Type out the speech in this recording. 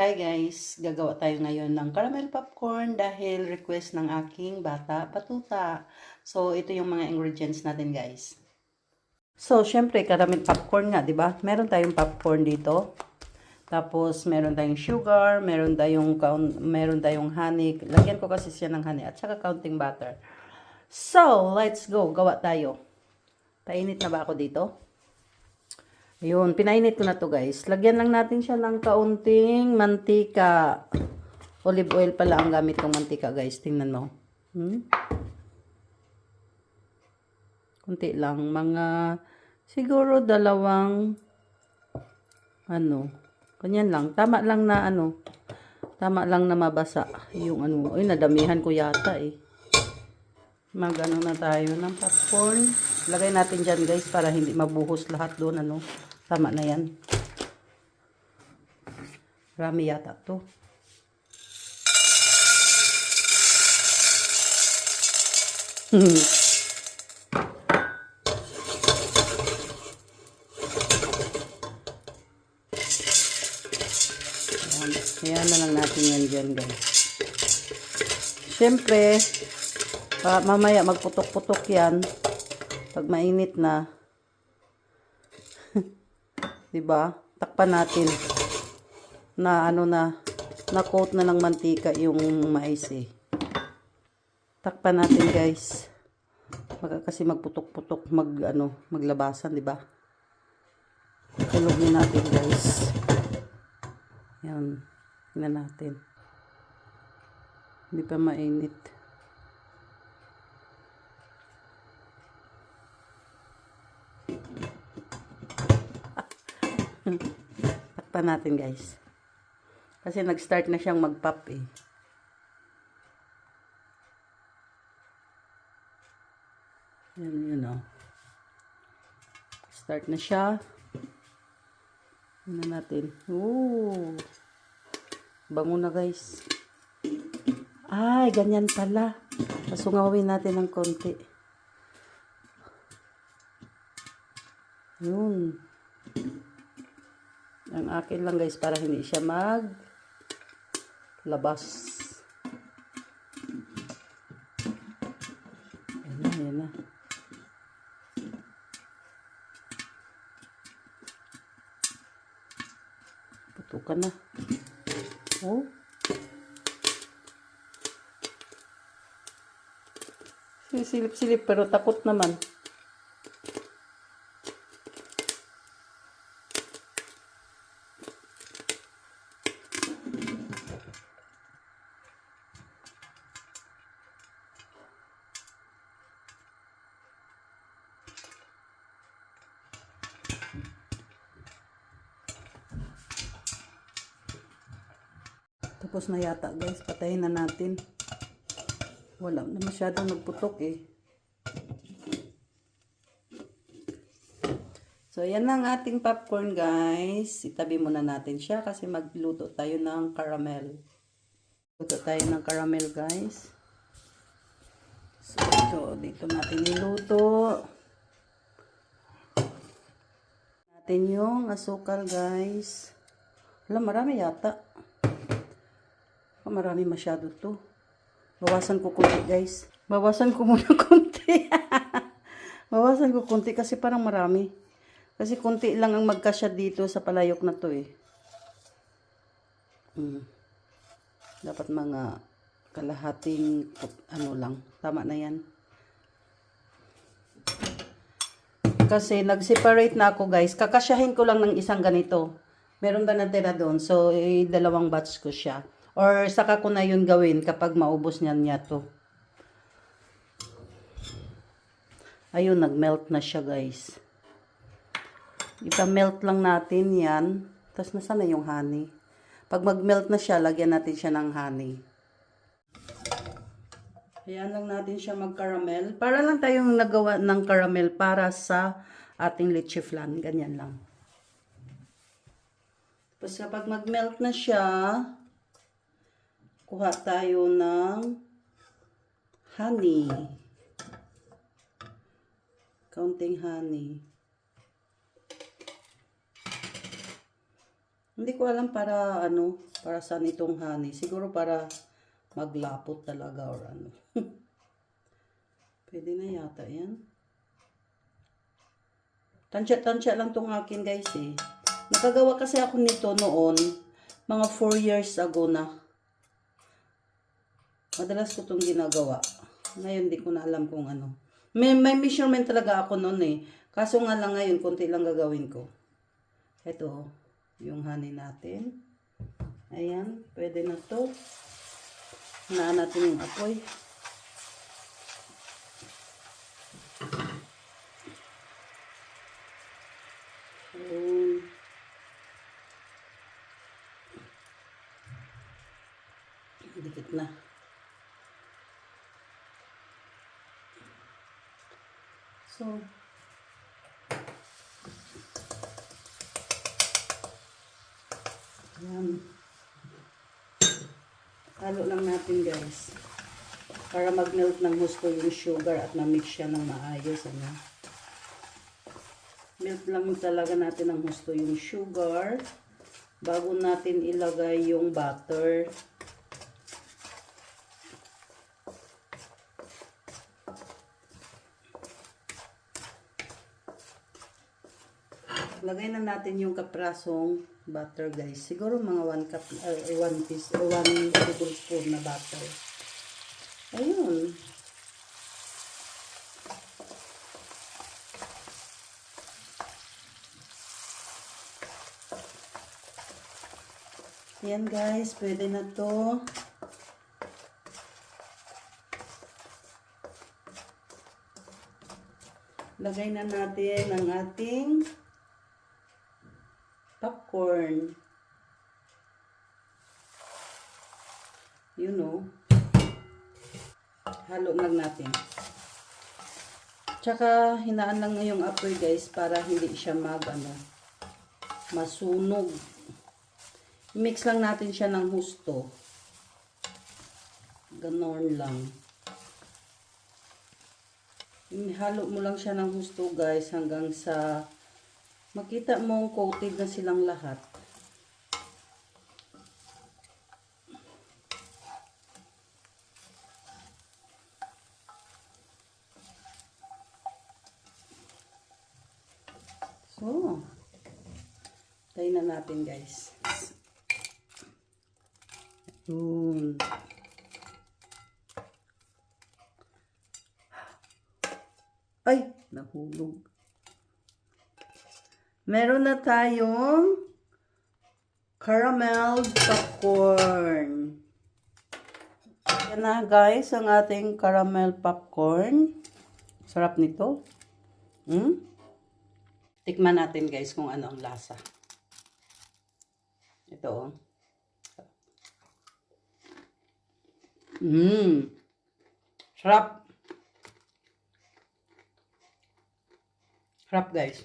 Hi guys, gagawa tayo ngayon ng caramel popcorn dahil request ng aking bata patuta. So, ito yung mga ingredients natin guys. So, syempre caramel popcorn nga, 'di ba? Meron tayong popcorn dito. Tapos meron tayong sugar, meron tayong honey. Lagyan ko kasi siya ng honey at saka counting butter. So, let's go. Gawa tayo. Painit na ba ako dito? Ayun, pinainit ko na to guys. Lagyan lang natin siya ng kaunting mantika. Olive oil pala ang gamit kong mantika guys. Tingnan mo. Kunti lang. Mga siguro dalawang ganyan lang. Tama lang na mabasa. Yung ay nadamihan ko yata eh. Magano na tayo ng popcorn. Lagay natin dyan guys para hindi mabuhos lahat doon Tama na yan. Marami yata to. Ayan na lang natin yan dyan guys. Siyempre, mamaya magputok-putok yan. Pag mainit na. Diba? Takpan natin na na-coat na ng mantika yung mais eh. Takpan natin guys. Kasi magputok-putok maglabasan, diba? Tulogin natin guys. Yan. Tingnan natin. Hindi pa mainit. Takpan natin guys. Kasi nag-start na siyang mag-pop eh. Yan Start na siya. Tingnan natin. Ooh. Bango na guys. Ay, ganyan pala. Pasungawin natin ng konti. Yun. Ang akin lang guys para hindi siya maglabas. Yan na. Putukan na. Oh. Silip-silip pero takot naman. Tapos na yata guys, patayin na natin. Wala na masyadong nagputok eh. So yan ang ating popcorn guys. Itabi muna natin siya kasi magluto tayo ng caramel. Luto tayo ng caramel guys. So ito, dito natin niluto. Natin yung asukal guys. Wala, marami yata. Marami masyado to. Bawasan ko konti guys. Bawasan ko muna konti. Bawasan ko konti kasi parang marami. Kasi konti lang ang magkasya dito sa palayok na to eh. Dapat mga kalahating lang. Tama na yan. Kasi nag-separate na ako guys. Kakasyahin ko lang ng isang ganito. Meron ba natira doon? So, dalawang batch ko siya. Or saka ko na yun gawin kapag maubos niya to. Ayun, nag-melt na siya guys. Ipa-melt lang natin yan. Tapos nasaan na yung honey? Pag mag-melt na siya, lagyan natin siya ng honey. Ayan lang natin siya mag-caramel. Para lang tayong nagawa ng caramel para sa ating leche flan. Ganyan lang. Tapos kapag mag-melt na siya, kuha tayo ng honey. Kaunting honey. Hindi ko alam para ano, para saan itong honey. Siguro para maglapot talaga or ano. Pwede na yata yan. Tansya-tansya lang tong akin guys eh. Nakagawa kasi ako nito noon, mga 4 years ago na. Madalas ko itong ginagawa. Ngayon di ko na alam kung ano. May measurement talaga ako noon eh. Kaso nga lang ngayon, konti lang gagawin ko. Ito, yung honey natin. Ayan, pwede na to. Hinaan natin yung apoy. Dikit na. So, ayan. Halo lang natin guys. Para mag-melt ng gusto yung sugar at ma-mix siya ng maayos. Ano? Melt lang talaga natin ng gusto yung sugar bago natin ilagay yung butter. Lagay na natin yung kaprasong butter guys. Siguro mga 1 cup, 1 tablespoon na butter. Ayun. Yan guys, pwede na to. Lagay na natin ang ating popcorn. You know. Halo lang natin. Tsaka hinaan lang yung apoy guys para hindi siya masunog. Mix lang natin siya ng husto. Ganon lang. Halo mo lang siya ng husto guys hanggang sa makita mong coated na silang lahat. So, tayo na natin guys. Yun. Ay, nahulog. Meron na tayong caramel popcorn. Yan na guys, ang ating caramel popcorn. Sarap nito. Tikman natin guys kung ano ang lasa. Ito. Sarap. Sarap guys.